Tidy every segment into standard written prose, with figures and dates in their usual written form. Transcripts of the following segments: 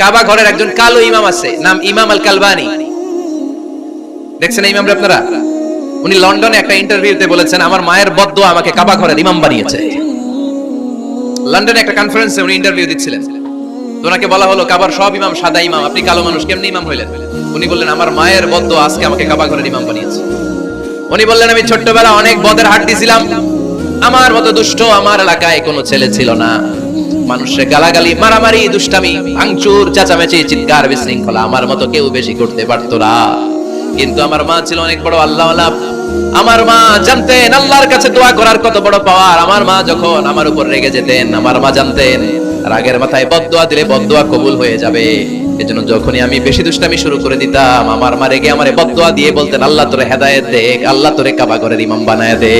কাবা ঘরের একজন কালো ইমাম আছে, নাম ইমাম আল কালবানি। দেখছেন এই ইমামরা আপনারা? উনি লন্ডনে একটা ইন্টারভিউতে বলেছেন, আমার মায়ের বদদোয়া আমাকে কাবা ঘরের ইমাম বানিয়েছে। লন্ডনে একটা কনফারেন্সে উনি ইন্টারভিউ দিচ্ছিলেন। তো ওনাকে বলা হলো, কাবার সব ইমাম সাদা ইমাম, আপনি কালো মানুষ, কেমনে ইমাম হইলেন? উনি বললেন, আমার মায়ের বদদোয়া আজকে আমাকে কাবা ঘরের ইমাম বানিয়েছে। উনি বললেন, আমি ছোট্টবেলা অনেক বদের হাট দিছিলাম, আমার মতো দুষ্ট আমার এলাকায় কোনো ছেলে ছিল না। মানুষের গালাগালি, মারামারি, দুষ্টামি, ভাঙচুর, চেঁচামেচি, চিৎকার, বিশৃঙ্খলা আমার মতো কেউ বেশি করতে পারতো না। কিন্তু আমার মা ছিল অনেক বড় আল্লাহওয়ালা। আমার মা জানতেন আল্লাহর কাছে দোয়া করার কত বড় পাওয়ার। আমার মা যখন আমার উপর রেগে যেতেন, আমার মা জানতেন রাগের মাথায় বদদোয়া দিলে বদদোয়া কবুল হয়ে যাবে। এজন্য যখনই আমি বেশি দুষ্টামি শুরু করে দিতাম, আমার মা রেগে আমারে বদদোয়া দিয়ে বলতেন, আল্লাহ তোরে হেদায়েত দে, আল্লাহ তোরে কাবা ঘরের ইমাম বানায় দে।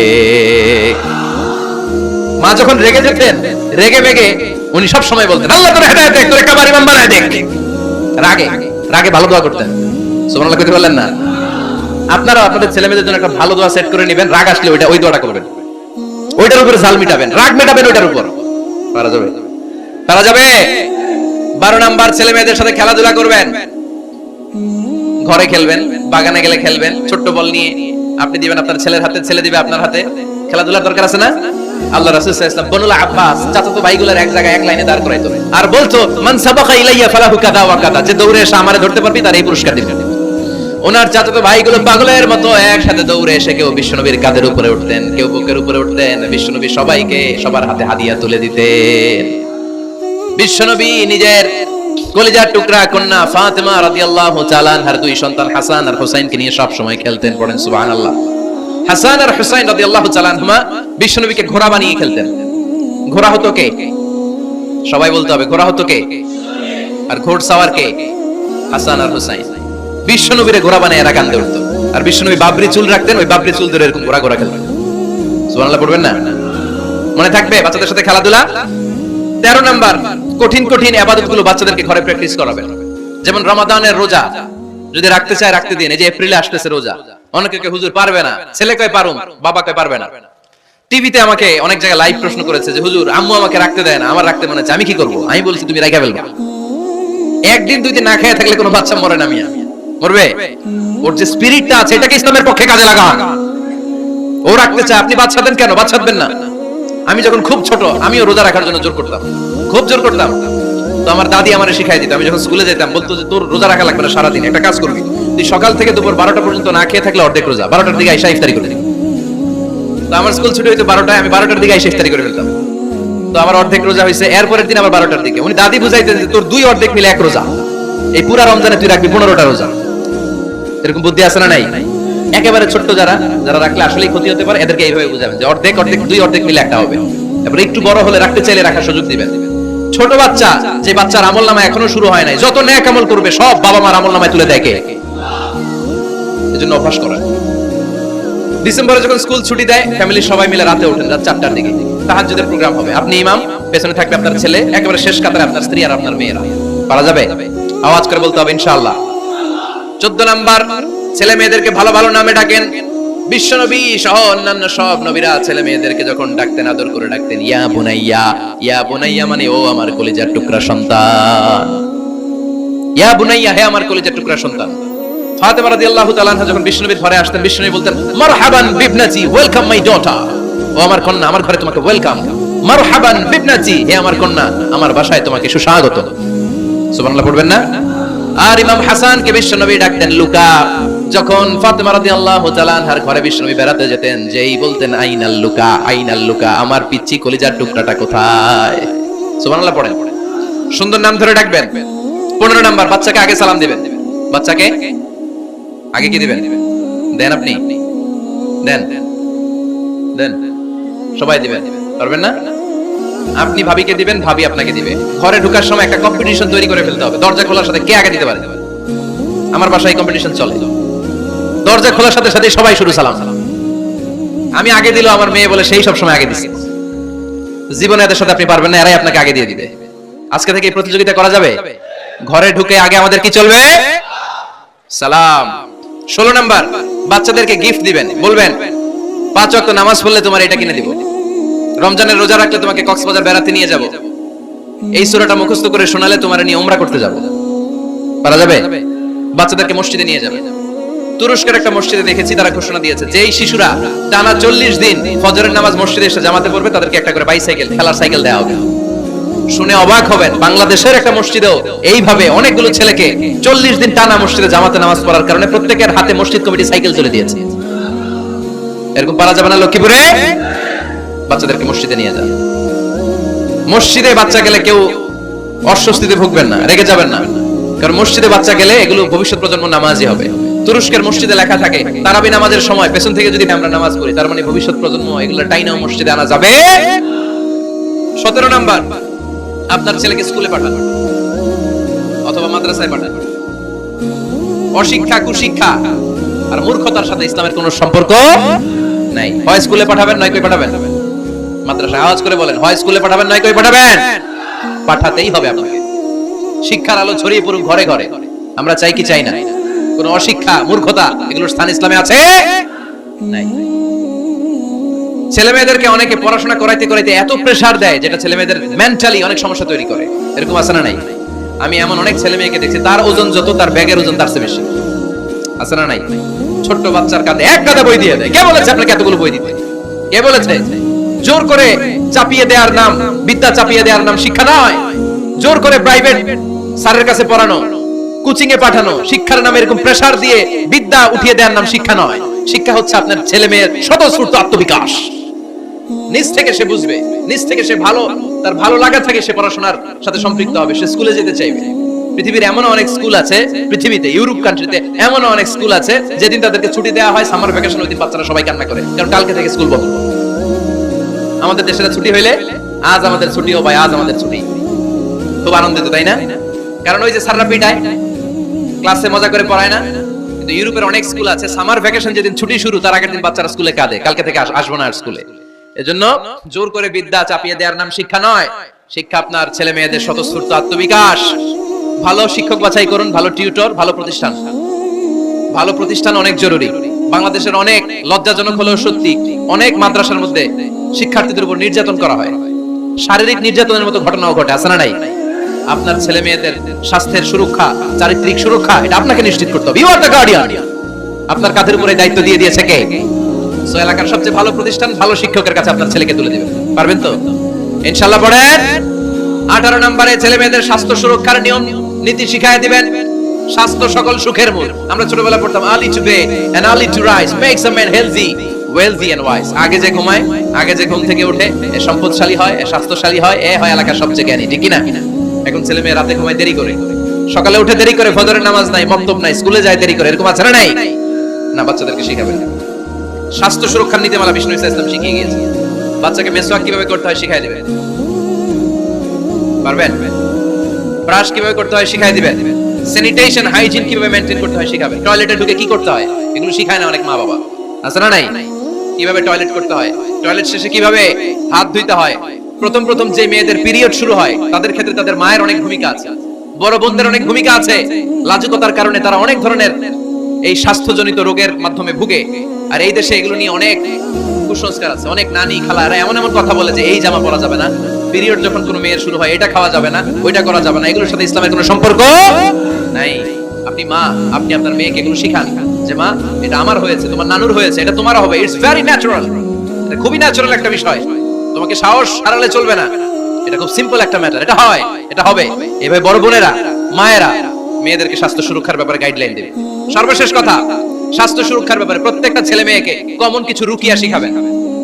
মা যখন রেগে যেতেন, রেগে বেগে উনি সব সময় বলতেন, আল্লাহ তোরে হেদায়েত দে, তোরে কাবার ইমাম বানায় দে। রাগে রাগে ভালো দোয়া করতেন। সুবহানাল্লাহ কইতে বললেন না? আপনারা আপনাদের ছেলে মেয়েদের জন্য একটা ভালো দোয়া সেট করে নেবেন, রাগ আসলে ওই দোয়াটা করবেন, ওইটার উপরে জাল মিটাবেন, রাগ মেটাবেন ওইটার উপর। পারা যাবে? পারা যাবে? 12 নাম্বার, ছেলে মেয়েদের সাথে খেলাধুলা করবেন। ঘরে খেলবেন, বাগানে গেলে খেলবেন, ছোট্ট বল নিয়ে আপনি দিবেন আপনার ছেলের হাতে, ছেলে দিবে আপনার হাতে। খেলাধুলার দরকার আছে না? আল্লাহ রাসূল সাল্লাল্লাহু আলাইহি ওয়াসাল্লাম বনুল আব্বাস চাচাতো ভাইগুলোর এক জায়গায় এক লাইনে দাঁড় করাইতো আর বলতো, মান সাবাকা ইলাইয়া ফালাহু কাদা ওয়া কাদা, যে দৌড়ে এসে আমারে ধরতে পারবি তার এই পুরস্কার দিবেন। ওনার চাচাতো ভাইগুলো পাগলের মতো একসাথে দৌড়ে এসে কেউ বিশ্বনবীর কাঁধের উপরে উঠতেন, কেউ বুকের উপরে উঠতেন। বিশ্বনবী সবাইকে সবার হাতে হাদিয়া তুলে দিতেন। বিশ্বনবী নিজের কলিজার টুকরা কন্যা ফাতেমা রাদিয়াল্লাহু তাআলা আনহার দুই সন্তান হাসান আর হুসাইনকে নিয়ে সব সময় খেলতেন। পড়েন সুবহানাল্লাহ। হাসান আর হুসাইন রাদিয়াল্লাহু তাআলা আনহুমা বিশ্বনবীকে ঘোড়া বানিয়ে খেলতেন। ঘোড়া হতো কে? সবাই বলতে হবে, ঘোড়া হতো কে? আর ঘোড়সাওয়ার কে? হাসান আর হুসাইন। বিশ্বনবীরে ঘোড়া বানিয়ে এরা কান্দে উঠতো। আর বিশ্বনবী বাবরি চুল রাখতেন, ওই বাবরি চুল ধরে এরকম ঘোড়া ঘোড়া খেলতেন। সুবহানাল্লাহ পড়বেন না? মনে থাকবে বাচ্চাদের সাথে খেলাধুলা। 13 নাম্বার, কঠিন কঠিন ইবাদতগুলো বাচ্চাদেরকে ঘরে প্র্যাকটিস করাবেন। যেমন রমাদানের রোজা যদি রাখতে চায় রাখতে দিন। এই যে এপ্রিলে আসতেছে রোজা, অনেকে কে হুজুর পারবে না, ছেলে কয় পারুম, বাবা কয় পারবে না। টিভিতে আমাকে অনেক জায়গায় লাইভ প্রশ্ন করেছে যে হুজুর আম্মু আমাকে রাখতে দেয় না, আমার রাখতে মনে হচ্ছে, আমি কি করব? আমি বলছি তুমি রাখা ফেলবা। একদিন দুই দিন না খেয়ে থাকলে কোনো বাচ্চা মরে না, মিয়া মরবে? ওর যে স্পিরিটটা আছে এটাকে ইসলামের পক্ষে কাজে লাগান। ও রাখতে চায়, আপনি বাচ্চা দেন কেন? বাচ্চা দেন না। আমি যখন খুব ছোট, আমিও রোজা রাখার জন্য জোর করতাম, খুব জোর করতাম। তো আমার দাদি আমারে শিখাই দিত। আমি যখন স্কুলে যেতাম বলতো যে তোর রোজা রাখা লাগবে না, সারাদিন একটা কাজ করবি, তুই সকাল থেকে দুপুর 12টা পর্যন্ত না খেয়ে থাকলে অর্ধেক রোজা, 12টার দিকে আইসা ইফতারি করে দিবি। তো আমার স্কুল ছুটি হইতো 12টায়, আমি 12টার দিকে আইসা ইফতারি করে ফেলতাম। তো আমার অর্ধেক রোজা হয়েছে। এরপরের দিন আবার 12টার দিকে উনি দাদি বুঝাইতেন যে তোর দুই অর্ধেক মিলে এক রোজা, এই পুরা রমজানে তুই রাখবি 15টা রোজা। এরকম বুদ্ধি আছে না নাই? একেবারে ছোট্ট যারা যারা রাখলে আসলেই ক্ষতি হতে পারে, এদেরকে এইভাবে বুঝাবেন যে অর্ধেক অর্ধেক, দুই অর্ধেক মিলে একটা হবে। এবার একটু বড় হলে রাখতে চাইলে রাখার সুযোগ দিবেন। ছোট বাচ্চা, যে বাচ্চার আমলনামা এখনো শুরু হয় নাই, যত নেক আমল করবে সব বাবা মার আমলনামায় তুলে দেয় কে? এজন্য অভ্যাস করেন। ডিসেম্বরে যখন স্কুল ছুটি দেয়, ফ্যামিলির সবাই মিলে রাতে ওঠেন, রাত 4টার দিকে তাহাজ্জুদের প্রোগ্রাম হবে। আপনি ইমাম, পেছনে থাকবে আপনার ছেলে, একেবারে শেষ কাতারে আপনার স্ত্রী আর আপনার মেয়েরা। পারা যাবে? আওয়াজ করে বলতে হবে ইনশাআল্লাহ। 14 নাম্বার, ছেলে মেয়েদেরকে ভালো ভালো নামে ডাকেন। বিশ্বনবী সহ অন্যান্য সব নবীরা ছেলে মেয়েদেরকে যখন ডাকতেন আদর করে ডাকতেন ইয়া বুনাইয়া। ইয়া বুনাইয়া মানে ও আমার কলিজার টুকরা সন্তান। ইয়া বুনাইয়া, হে আমার কলিজার টুকরা সন্তান। ফাতেমা রাদিয়াল্লাহু তাআলা আনহা যখন বিশ্বনবীর ঘরে আসতেন, বিশ্বনবী বলতেন মারহাবান বিবনাতি, ওয়েলকাম মাই ডটার। ও আমার কন্যা, আমার ঘরে তোমাকে ওয়েলকাম। মারহাবান বিবনাতি, হে আমার কন্যা, আমার বাসায় তোমাকে সুস্বাগত। সুবহানাল্লাহ পড়বেন না? আর ইমাম হাসানকে বিশ্বনবী ডাকতেন লুকা। যখন ফাতেমা রাদিয়াল্লাহু তাআলা আনহার ঘরে বিশ্বনবী বেড়াতে যেতেন, যেই বলতেন আইনাল লুকা, আইনাল লুকা, আমার পিচ্চি কলিজার টুকরাটা কোথায়? সুবহানাল্লাহ পড়েন। সুন্দর নাম ধরে ডাকবেন। 15 নাম্বার, বাচ্চাকে আগে সালাম দিবেন। বাচ্চাকে আগে কি দিবেন? দেন আপনি দেন দেন, সবাই দিবেন, পারবেন না? আপনি ভাবিকে দিবেন, ভাবি আপনাকে দিবে। ঘরে ঢোকার সময় একটা কম্পিটিশন তৈরি করে ফেলতে হবে, দরজা খোলার সাথে কে আগে দিতে পারে। আমার বাসায় কম্পিটিশন চলে, দরজা খোলার সাথে সাথে সবাই শুরু সালাম। আমি আগে দিল আমার মেয়ে বলে সেই সব সময় আগে দিছে। জীবনে এদের সাথে আপনি পারবেন না, এরাই আপনাকে আগে দিয়ে দিবে। আজকে থেকে এই প্রতিযোগিতা করা যাবে। ঘরে ঢুকে আগে আমাদের কি চলবে? সালাম। 16 নাম্বার, বাচ্চাদেরকে গিফট দিবেন। বলবেন 5 ওয়াক্ত নামাজ পড়লে তোমার এটা কিনে দিব, রমজানের রোজা রাখলে তোমাকে কক্সবাজার বেড়াতে নিয়ে যাব, এই সূরাটা মুখস্থ করে শোনালে তোমার নিয়ে উমরা করতে যাবো, পারা যাবে? বাচ্চাদেরকে মসজিদে নিয়ে যাবে। তুরস্কের একটা মসজিদে দেখেছি তারা ঘোষণা দিয়েছে যেই শিশুরা টানা 40 দিন ফজরের নামাজ মসজিদে এসে জামাতে পড়বে তাদেরকে একটা করে বাইসাইকেল, খেলার সাইকেল দেওয়া হবে। শুনে অবাক হবেন, বাংলাদেশের একটা মসজিদেও এইভাবে অনেকগুলো ছেলেকে 40 দিন টানা মসজিদে জামাতে নামাজ পড়ার কারণে প্রত্যেকের হাতে মসজিদ কমিটি সাইকেল তুলে দিয়েছে। এরকম পারা যাবে না লক্ষ্মীপুরে? বাচ্চাদেরকে মসজিদে নিয়ে যান। মসজিদে বাচ্চা গেলে কেউ অস্বস্তিতে ভুগবেন না, রেগে যাবেন না, কারণ মসজিদে বাচ্চা গেলে এগুলো ভবিষ্যৎ প্রজন্ম নামাজি হবে। তুরস্কের মসজিদে লেখা থাকে তারাবি নামাজের সময় পেছন থেকে যদি আমরা নামাজ পড়ি তার মানে ভবিষ্যৎ প্রজন্ম এগুলো টাইনাও মসজিদে আনা যাবে। 17 নাম্বার, আপনার ছেলেকে স্কুলে পাঠান অথবা মাদ্রাসায় পাঠান। অশিক্ষা, কুশিক্ষা আর মূর্খতার সাথে ইসলামের কোনো সম্পর্ক নাই। হয় স্কুলে পাঠাবেন নয় কই পাঠাবেন মাদ্রাসায়। আওয়াজ করে বলেন, হয় স্কুলে পাঠাবেন নয় কই পাঠাবেন। পাঠাতেই হবে আপনাকে। শিক্ষার আলো ছড়িয়ে পড়ুক ঘরে ঘরে, আমরা চাই কি চাই না? কোন অশিক্ষা, মূর্খতা এগুলোর স্থান ইসলামে আছে নাই। ছেলে মেয়েদেরকে অনেকে পড়াশোনা করাইতে করাইতে এত প্রেসার দেয় যেটা ছেলে মেয়েদের মেন্টালি অনেক সমস্যা তৈরি করে। এরকম আছে না নাই? আমি এমন অনেক ছেলে মেয়েকে দেখছি তার ওজন যত তার ব্যাগের ওজন তার চেয়ে বেশি। আছে না নাই? ছোট্ট বাচ্চার কাঁধে এক গাদা বই দিয়ে দেয়। কে বলেছে আপনাকে এতগুলো বই দিতে? কে বলেছে? জোর করে চাপিয়ে দেওয়ার নাম, বিদ্যা চাপিয়ে দেওয়ার নাম শিক্ষা নয়। জোর করে প্রাইভেট স্যারের কাছে পড়ানো, কোচিং এ পাঠানো, শিক্ষার নামে এরকম প্রেসার দিয়ে বিদ্যা উঠিয়ে দেওয়ার নাম শিক্ষা নয়। শিক্ষা হচ্ছে আপনার ছেলে মেয়ের স্বতঃস্ফূর্ত আত্মবিকাশ। নিজ থেকে সে বুঝবে, নিজ থেকে সে ভালো, তার ভালো লাগা থেকে সে পড়াশোনার সাথে সম্পৃক্ত হবে, সে স্কুলে যেতে চাইবে। পৃথিবীর এমন অনেক স্কুল আছে, পৃথিবীতে ইউরোপ কান্ট্রিতে এমন অনেক স্কুল আছে যেদিন তাদেরকে ছুটি দেওয়া হয় সামার ভ্যাকেশন, ওই দিন বাচ্চারা সবাই কান্না করে, কারণ কালকে থেকে স্কুল বন্ধ। আমাদের দেশের ছুটি হইলে আজ আমাদের ছুটি, ও ভাই আজ আমাদের ছুটি, খুব আনন্দিত তাই না? কারণ ওই যে স্যাররা পিটায়, ক্লাসে মজা করে পড়ায় না। কিন্তু ইউরোপের অনেক স্কুল আছে সামার ভ্যাকেশন যেদিন ছুটি শুরু তার আগের দিন বাচ্চারা স্কুলে কাঁদে, কালকে থেকে আসবো না আর স্কুলে। এজন্য জোর করে বিদ্যা চাপিয়ে দেওয়ার নাম শিক্ষা নয়। শিক্ষা আপনার ছেলে মেয়েদের স্বতঃস্ফূর্ত আত্মবিকাশ। ভালো শিক্ষক বাছাই করুন, ভালো টিউটর, ভালো প্রতিষ্ঠান। ভালো প্রতিষ্ঠান অনেক জরুরি। বাংলাদেশের অনেক লজ্জাজনক হলেও সত্যি, অনেক মাদ্রাসার মধ্যে শিক্ষার্থীদের উপর নির্যাতন করা হয়, শারীরিক নির্যাতনের মতো ঘটনাও ঘটে। আছে না নাই? আপনার ছেলে মেয়েদের স্বাস্থ্যের সুরক্ষা, চারিত্রিক সুরক্ষা এটা আপনাকে নিশ্চিত করতে হবে। You are the guardian. আপনার কাঁধের উপরে দায়িত্ব দিয়ে দিয়েছে কে? সো এলাকার সবচেয়ে ভালো প্রতিষ্ঠান, ভালো শিক্ষকের কাছে আপনার ছেলেকে তুলে দিবেন। পারবেন তো? ইনশাআল্লাহ। পড়েন। 18 নম্বরে ছেলে মেয়েদের স্বাস্থ্য সুরক্ষার নিয়ম নীতি শিখায় দিবেন। স্বাস্থ্য সকল সুখের মূল। আমরা ছোটবেলায় পড়তাম early to bed and early to rise makes a man healthy, wealthy and wise. আগে যে ঘুমায়, আগে যে ঘুম থেকে ওঠে, এ সম্পদশালী হয়, এ স্বাস্থ্যশালী হয়, এ হয় এলাকার সবচেয়ে জ্ঞানী। ঠিক কি না? এখন ছেলে মেয়ে রাতে ঘুমায় দেরি করে, সকালে উঠে দেরি করে, ফজরের নামাজ নাই, মক্তব নাই, স্কুলে যায় দেরি করে। এরকম আছে না নাই? না, বাচ্চাদেরকে শিখাবেন। স্বাস্থ্য সুরক্ষার নীতিমালা বিষ্ণু ইসলাম শিখিয়ে গিয়েছে। বাচ্চাকে মেসওয়াক কিভাবে করতে হয় শিখাই দিবেন। পারবেন? ব্রাশ কিভাবে করতে হয় শিখাই দিবেন। স্যানিটেশন, হাইজিন কিভাবে মেইনটেইন করতে হয় শিখাবেন। টয়লেটে ঢুকে কি করতে হয় এগুলো শিখায় না অনেক মা বাবা। আছে না নাই? কিভাবে টয়লেট করতে হয়, টয়লেট শেষে কিভাবে হাত ধুইতে হয়। প্রথম প্রথম যে মেয়েদের পিরিয়ড শুরু হয় তাদের ক্ষেত্রে তাদের মায়ের অনেক ভূমিকা আছে, বড় বোনদের অনেক ভূমিকা আছে। লাজুকতার কারণে তারা অনেক ধরনের এই স্বাস্থ্যজনিত রোগের মাধ্যমে ভুগে। আর এই দেশে এগুলো নিয়ে অনেক কুসংস্কার আছে। অনেক নানি খালারা এমন এমন কথা বলে যে এই জামা পরা যাবে না, পিরিয়ড যখন কোনো মেয়ের শুরু হয় এটা খাওয়া যাবে না, ওইটা করা যাবে না। এগুলোর সাথে ইসলামের কোনো সম্পর্ক নাই। আপনি মা, আপনি আপনার মেয়েকে এগুলো শিখান যে মা এটা আমার হয়েছে, তোমার নানুর হয়েছে, এটা তোমার হবে। It's very natural. এটা খুবই ন্যাচারাল একটা বিষয়। তোমাকে সাহস হারালে চলবে না। এটা খুব সিম্পল একটা ম্যাটার। এটা হয়, এটা হবে। এভাবে বড় বোনেরা, মায়েরা মেয়েদেরকে স্বাস্থ্য সুরক্ষার ব্যাপারে গাইডলাইন দেবে। সর্বশেষ কথা, স্বাস্থ্য সুরক্ষার ব্যাপারে প্রত্যেকটা ছেলে মেয়েকে কমন কিছু রুকিয়া শিখাবেন।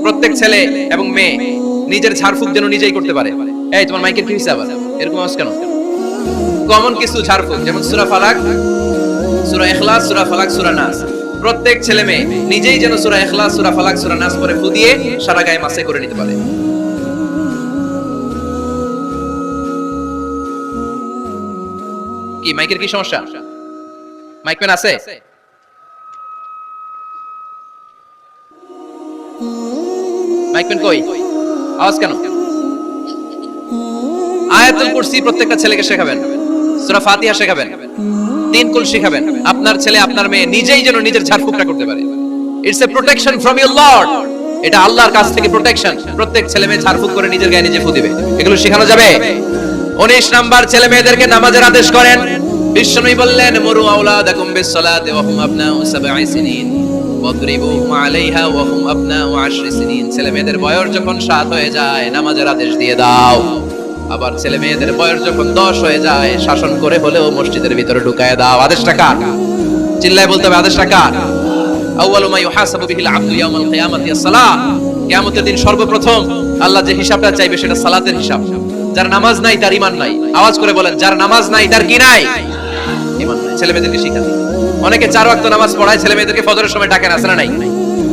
প্রত্যেক ছেলে এবং মেয়ে নিজের ঝাড়ফুঁক যেন নিজেই করতে পারে। এই তোমার মাইকের কি হিসাব আছে? এরকম আওয়াজ কেন? কমন কিছু ঝাড়ফুঁক, যেমন সূরা ফালাক, সূরা ইখলাস, সূরা ফালাক, সূরা নাস। প্রত্যেক ছেলে মেয়ে নিজেই যেন সূরা ইখলাস, সূরা ফালাক, সূরা নাস পড়ে ফু দিয়ে সারা গায়ে মাসে করে নিতে পারে। কি মাইকের কি সমস্যা? মাইক ম্যান আছে? মাইক ম্যান কই? আওয়াজ কেন? আয়াতুল কুরসি প্রত্যেকটা ছেলেকে শেখাবেন, সূরা ফাতিহা শেখাবেন, তিন কুল শেখাবেন। আপনার ছেলে আপনার মেয়ে নিজেই যেন নিজের ঝাড়ফুঁকটা করতে পারে। It's a protection from your Lord. এটা আল্লাহর কাছ থেকে প্রোটেকশন। প্রত্যেক ছেলে মেয়ে ঝাড়ফুঁক করে নিজের গায়ে নিজে ফু দিবে। এগুলো শেখানো যাবে? 19 নাম্বার, ছেলে মেয়েদেরকে নামাজের আদেশ করেন। বিশ্বনবী বললেন, মুরু আওলাদাকুম বিসসালাতি ওয়া হুম আবনাউ 7 সিনিন ওয়াদরিবুহুম আলাইহা ওয়া হুম আবনাউ 10 সিনিন। ছেলে মেয়েদের বয়স যখন 7 হয়ে যায় নামাজের আদেশ দিয়ে দাও। আবার ছেলে মেয়েদের বয়স যখন 10 হয়ে যায় শাসন করে হলেও মসজিদের ভিতরে ঢুকায় দাও। আদেশটা কার? চিল্লায় বলতে হবে, আদেশটা কার? আউয়ালু মা ইউহাসাবু বিহিল আবদু ইয়াউমাল কিয়ামাতি আস-সালাহ। কিয়ামতের দিন সর্বপ্রথম আল্লাহ যে হিসাবটা চাইবে সেটা সালাতের হিসাব। যার নামাজ নাই তার ঈমান নাই। আওয়াজ করে বলেন, যার নামাজ নাই তার কি নাই? ঈমান নাই। ছেলে মেয়েদেরকে শিখান। অনেকে 4 ওয়াক্ত নামাজ পড়ায়, ছেলে মেয়েদেরকে ফজরের সময় ডাকেন, আছে না নাই?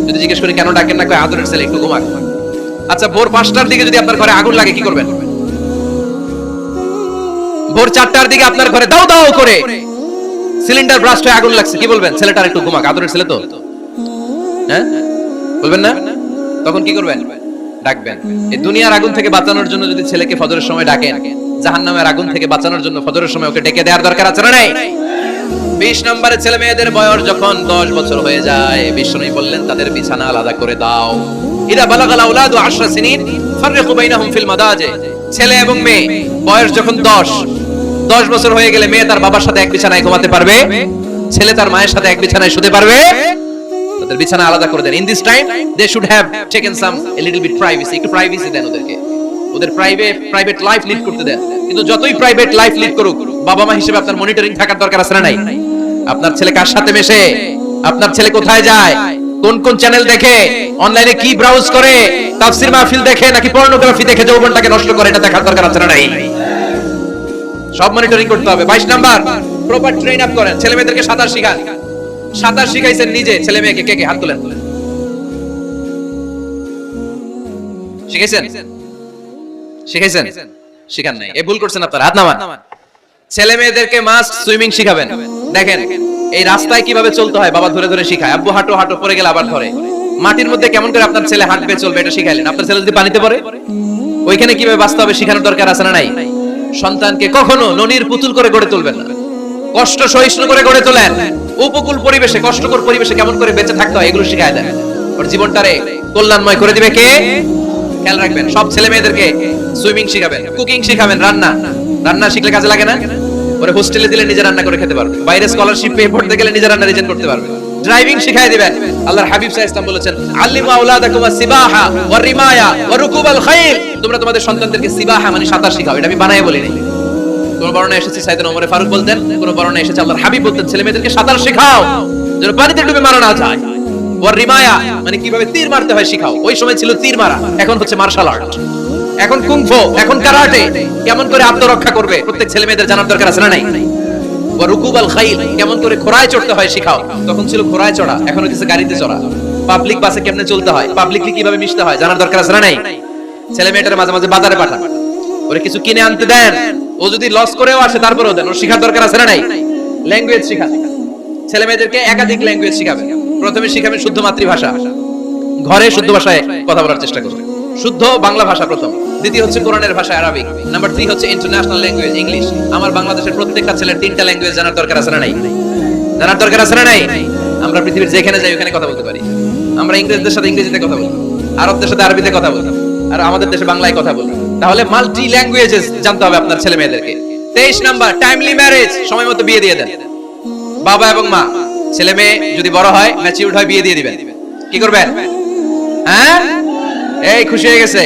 যদি জিজ্ঞেস করি কেন ডাকেন না, কয় আদরের ছেলে, একটু ঘুমাক। আচ্ছা, ভোর 5টার দিকে যদি আপনার ঘরে আগুন লাগে কি করবেন? ভোর 4টার দিকে আপনার ঘরে দাও দাও করে সিলিন্ডার ব্রাস্ট হয়ে আগুন লাগছে, কি বলবেন? ছেলেটার একটু ঘুমাক, আদরের ছেলে তো, হ্যাঁ বলবেন না? তখন কি করবেন? ডাকবেন। এই দুনিয়ার আগুন থেকে বাঁচানোর জন্য যদি ছেলেকে ফজরের সময় ডাকেন, জাহান্নামের আগুন থেকে বাঁচানোর জন্য ফজরের সময় ওকে ডেকে দেওয়ার দরকার আছে না নাই? 20 নম্বরে, ছেলে মেয়েদের বয়স যখন 10 বছর হয়ে যায় বিশ্বনবী বললেন তাদের বিছানা আলাদা করে দাও। ইদা বালাগাল আওলাদু 10 সিনিন ফাররিকু বাইনাহুম ফিল মাদাজি। ছেলে এবং মেয়ে বয়স যখন 10 বছর হয়ে গেলে মেয়ে তার বাবার সাথে এক বিছানায় ঘুমাতে পারবে, ছেলে তার মায়ের সাথে এক বিছানায় শুতে পারবে। তাদের বিছানা আলাদা করে দেন। In this time they should have taken some a little bit privacy. একটু প্রাইভেসি দেন ওদেরকে, ওদের প্রাইভেট লাইফ লিড করতে দেন। কিন্তু যতই প্রাইভেট লাইফ লিড করুক, বাবা মা হিসেবে আপনার মনিটরিং থাকার দরকার আছে না নাই? আপনার ছেলে কার সাথে মেশে, আপনার ছেলে কোথায় যায়, কোন কোন চ্যানেল দেখে, অনলাইনে কি ব্রাউজ করে, তাফসীর মাহফিল দেখে নাকি পর্নোগ্রাফি দেখে যৌবনটাকে নষ্ট করে, এটা দেখার দরকার আছে না নাই? সব মনিটরিং করতে হবে। 22 নাম্বার, প্রপার ট্রেন আপ করেন। ছেলে মেয়েদেরকে সাঁতার শিখান। সাঁতার শিখাইছেন নিজে? ছেলে মেয়েকে কে কে হাত তোলেন? শিখাইছেন? শিখাইছেন? শিখান নাই, এ ভুল করছেন আপনারা, হাত নামান। ছেলে মেয়েদেরকে মাস্ট সুইমিং শিখাবেন। দেখেন এই রাস্তায় কিভাবে চলতে হয় বাবা ধরে ধরে শিখায়। আব্বু হাঁটো হাঁটো, পড়ে গেলে আবার ধরে। মাটির মধ্যে কেমন করে আপনার ছেলে হাঁটবে চলবে এটা শিখাইলেন। আপনার ছেলে যদি পানিতে পড়ে ওইখানে কিভাবে বাঁচতে হবে শেখানোর দরকার আছে না নাই? সন্তানকে কখনো ননির পুতুল করে গড়ে তুলবেন না, কষ্ট সহিষ্ণু করে গড়ে তোলেন। উপকূল পরিবেশে, কষ্টকর পরিবেশে কেমন করে বেঁচে থাকতে হয় এগুলো শিখায় দেন। ওর জীবনটারে কল্যাণময় করে দিবে কে? খেয়াল রাখবেন। সব ছেলে মেয়েদেরকে সুইমিং শিখাবেন, কুকিং শিখাবেন। রান্না শিখলে কাজে লাগে না? ওরে হোস্টেলে দিলে নিজে রান্না করে খেতে পারবে, বাইরে স্কলারশিপ পেয়ে পড়তে গেলে নিজে রান্না রিজেন করতে পারবে। ড্রাইভিং শিখায় দিবেন। আল্লাহর হাবিব সাল্লাল্লাহু আলাইহি ওয়াসাল্লাম বলেছেন, আল্লিমু আওলাদাকুম আস-সিবাহা ওয়ার রিমায়া ওয়া রুকুবাল খাইল। তোমরা তোমাদের সন্তানদেরকে সিবাহা মানে সাঁতার শিখাও। এটা আমি বানায়ে বলিনি। কোন বর্ণনায় এসেছে সাইয়েদনা ওমর ফারুক বলতেন, কোন বর্ণনায় এসেছে আল্লাহর হাবিব বলতেন ছেলে মেয়েদেরকে সাঁতার শেখাও যেন পানিতে ডুবে মারা না যায়। ওয়ার রিমায়া মানে কিভাবে তীর মারতে হয় শিখাও। ওই সময় ছিল তীর মারা, এখন হচ্ছে মার্শাল আর্ট, এখন কুংফু, এখন কারাটে। কেমন করে আত্মরক্ষা করবে প্রত্যেক ছেলে মেয়েদের জানার দরকার আছে না নাই? ওয়া রুকুবাল খাইল, কেমন করে ঘোড়ায় চড়তে হয় শিখাও। তখন ছিল ঘোড়ায় চড়া, এখন হচ্ছে গাড়িতে চড়া। পাবলিক বাসে কেমনে চলতে হয়, পাবলিকলি কিভাবে মিশতে হয় জানার দরকার আছে না নাই? ছেলে মেয়েটার মাঝে মাঝে বাজারে পাঠান, ওরে কিছু কিনে আনতে দেন। ও যদি লস করেও আসে তারপরেও দেন, ওর শিখার দরকার আছে না নাই? ল্যাঙ্গুয়েজ শিখান। ছেলে মেয়েদেরকে একাধিক ল্যাঙ্গুয়েজ শিখাবেন। প্রথমে শিখাবেন শুদ্ধ মাতৃভাষা, ঘরে শুদ্ধ ভাষায় কথা বলার চেষ্টা করবেন। শুদ্ধ বাংলা ভাষা প্রথম, দ্বিতীয় হচ্ছে কোরআনের ভাষা আরবিক, নাম্বার 3 হচ্ছে ইন্টারন্যাশনাল ল্যাঙ্গুয়েজ ইংলিশ। আমার বাংলাদেশের প্রত্যেকটা ছেলের 3টা ল্যাঙ্গুয়েজ জানার দরকার আছে না নাই? জানার দরকার আছে না নাই? আমরা পৃথিবীর যেখানে যাই ওখানে কথা বলতে পারি। আমরা ইংরেজদের সাথে ইংরেজিতে কথা বলি, আরবদের সাথে আরবিতে কথা বলি, আর আমাদের দেশে বাংলায় কথা বলি। তাহলে মাল্টি ল্যাঙ্গুয়েজেস জানতে হবে আপনার ছেলে মেয়েদেরকে। 23 নাম্বার, টাইমলি ম্যারেজ, সময় মতো বিয়ে দিয়ে দেন। বাবা এবং মা, ছেলে মেয়ে যদি বড় হয়, ম্যাচিউরড হয়, বিয়ে দিয়ে দিবেন। কি করবেন? হ্যাঁ, এই খুশি হয়ে গেছে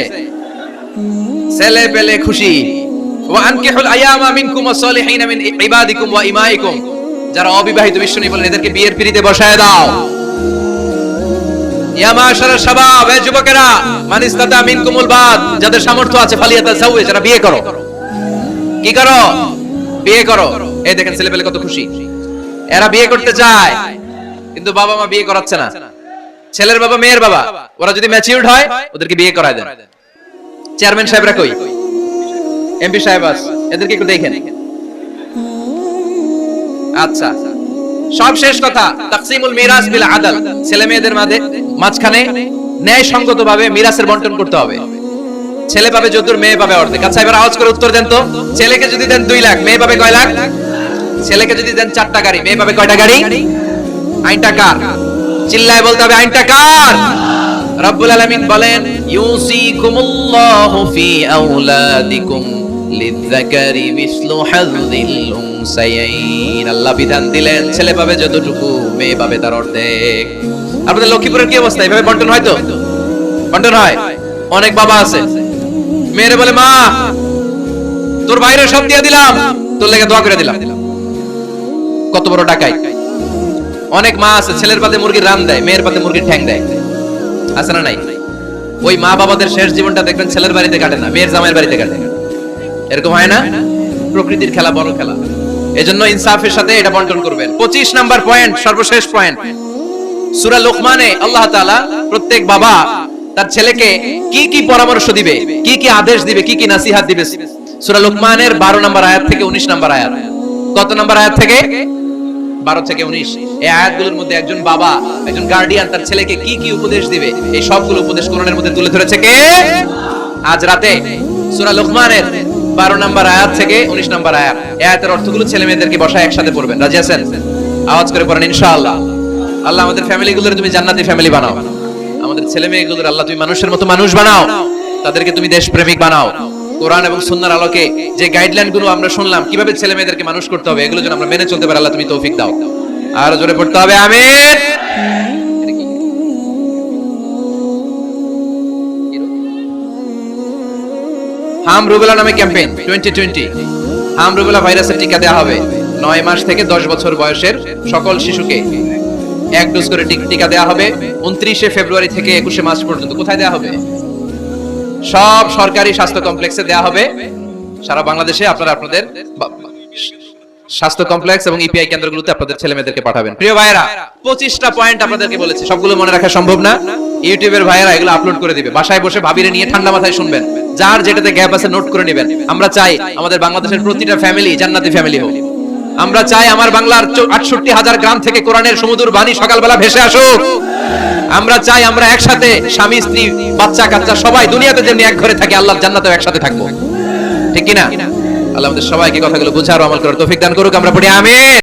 ছেলে পেলে খুশি। ওয়া আনকিহুল আয়ামা মিনকুম ওয়াস সালিহিনা মিন ইবাদিকুম ওয়া ইমাইকুম। যারা অবিবাহিত বিশ্বনী বলেন এদেরকে বিয়ের পিঁড়িতে বসায় দাও। ইয়া মাশারাশ শাবাব, এ যুবকেরা, মান ইসতাতা মিনকুমুল বাত, যাদের সামর্থ্য আছে ফালিয়াতাযাওয়াজ, যারা বিয়ে করো। কি করো? বিয়ে করো। এই দেখেন ছেলে পেলে কত খুশি, এরা বিয়ে করতে চায় কিন্তু বাবা মা বিয়ে করাচ্ছে না। ছেলের বাবা মেয়ের বাবা ওরা যদি ম্যাচিউরড হয় ওদেরকে বিয়ে করায় দেন। চেয়ারম্যান সাহেবরা কই, এমপি সাহেব আস, এদেরকে একটু দেখেন। আচ্ছা, সব শেষ কথা, তাকসিমুল মিরাস বিল আদল। ছেলে মেয়েদের মাঝখানে ন্যায় সঙ্গতভাবে মিরাসের বন্টন করতে হবে। ছেলে পাবে যতদূর, মেয়ে পাবে অর্ধেক। আচ্ছা এবার আওয়াজ করে উত্তর দেন তো, ছেলেকে যদি দেন 2 লাখ, মেয়ে পাবে কয় লাখ? ছেলেকে যদি দেন 4টা গাড়ি, মেয়ে পাবে কয়টা গাড়ি? আইনটা কার? চিল্লায় বলতে হবে, আইনটা কার? রব্বুল আলামিন বলেন, ইউসিকুমুল্লাহু ফি আওলাদিকুম লিযযাকারি মিসলু হাযযিল উনসায়াইন। আল্লাহ বিধান দিলেন ছেলে পাবে যতটুকু, মেয়ে পাবে তার অর্ধেক। আপনাদের লক্ষ্মীপুরের কি অবস্থা? এভাবে বন্টন হয় তো? বন্টন হয়? অনেক বাবা আছে মেয়েরে বলে, মা তোর বাইরে সব দিয়ে দিলাম, তোর লেগে দোয়া করে দিলাম। কত বড় ডাকাই! অনেক মা আছে ছেলের পাতে মুরগির রান দেয়, মেয়ের পাতে মুরগির ঠ্যাং দেয়। আছে না নাই? ওই মা বাবাদের শেষ জীবনটা দেখবেন ছেলের বাড়িতে কাটে না, মেয়ের জামাইয়ের বাড়িতে কাটে। এরকম হয় না? প্রকৃতির খেলা, বড় খেলা। এজন্য ইনসাফের সাথে এটা বন্টন করবেন। 25 নাম্বার পয়েন্ট, সর্বশেষ পয়েন্ট। সূরা লুকমানে আল্লাহ তাআলা প্রত্যেক বাবা তার ছেলেকে কি কি পরামর্শ দিবে, কি কি আদেশ দিবে, কি কি নসিহত দিবে, সূরা লুকমানের 12 নম্বর আয়াত থেকে 19 নম্বর আয়াত। কত নম্বর আয়াত থেকে? 12 থেকে 19। এই আয়াতগুলোর মধ্যে একজন বাবা, একজন গার্ডিয়ান তার ছেলেকে কি কি উপদেশ দিবে, এই সবগুলো উপদেশ কোরআনের মধ্যে তুলে ধরেছে কে? আজ রাতে সূরা লুকমানের 12 নম্বর আয়াত থেকে 19 নম্বর আয়াত। এই আয়াতের অর্থগুলো ছেলে মেয়েদেরকে বসায় একসাথে পড়বেন। রাজি আছেন? আওয়াজ করে পড়েন ইনশাআল্লাহ। আল্লাহ আমাদের ফ্যামিলিগুলোর তুমি জান্নাতি ফ্যামিলি বানাও। আমাদের ছেলে মেয়েগুলোর আল্লাহ তুমি মানুষের মতো মানুষ বানাও, তাদেরকে তুমি দেশপ্রেমিক বানাও। কোরআন এবং সুন্নাহর আলোকে যে গাইডলাইনগুলো আমরা শুনলাম কিভাবে ছেলে মেয়েদেরকে মানুষ করতে হবে, এগুলো যেন আমরা মেনে চলতে পারি, আল্লাহ তুমি তৌফিক দাও। আর জোরে পড়তে হবে আমিন। হাম রুবেলা নামে ক্যাম্পেইন 2020। হাম রুবেলা ভাইরাসের টিকা দেওয়া হবে 9 মাস থেকে 10 বছর বয়সের সকল শিশুকে। এক ডোজ করে টিকা দেওয়া হবে 29 ফেব্রুয়ারি থেকে 21 মার্চ পর্যন্ত। কোথায় দেওয়া হবে? সব সরকারি স্বাস্থ্য কমপ্লেক্সে দেওয়া হবে সারা বাংলাদেশে। আপনারা আপনাদের স্বাস্থ্য কমপ্লেক্স এবং ইপিআই কেন্দ্রগুলোতে আপনাদের ছেলে মেয়েদেরকে পাঠাবেন। প্রিয় ভাইয়েরা, 25টা পয়েন্ট আপনাদেরকে বলেছি, সবগুলো মনে রাখা সম্ভব না। ইউটিউবের ভাইয়েরা এগুলো আপলোড করে দিবে, বাসায় বসে ভাবিরে নিয়ে ঠান্ডা মাথায় শুনবেন। যার যেটাতে গ্যাপ আছে নোট করে নেবেন। আমরা চাই আমাদের বাংলাদেশের প্রতিটা ফ্যামিলি জান্নাতি ফ্যামিলি হোক। আমরা চাই আমার বাংলার 68,000 গ্রাম থেকে কোরআনের সমুদ্র বাণী সকালবেলা ভেসে আসুক। আমরা চাই আমরা একসাথে স্বামী স্ত্রী বাচ্চা কাচ্চা সবাই দুনিয়াতে যেমনি এক ঘরে থাকি, আল্লাহর জান্নাতেও একসাথে থাকবো। ঠিক কি না? আল্লাহ আমাদের সবাইকে কথাগুলো বুঝার ও আমল করার তৌফিক দান করুক। আমরা পড়ি আমিন।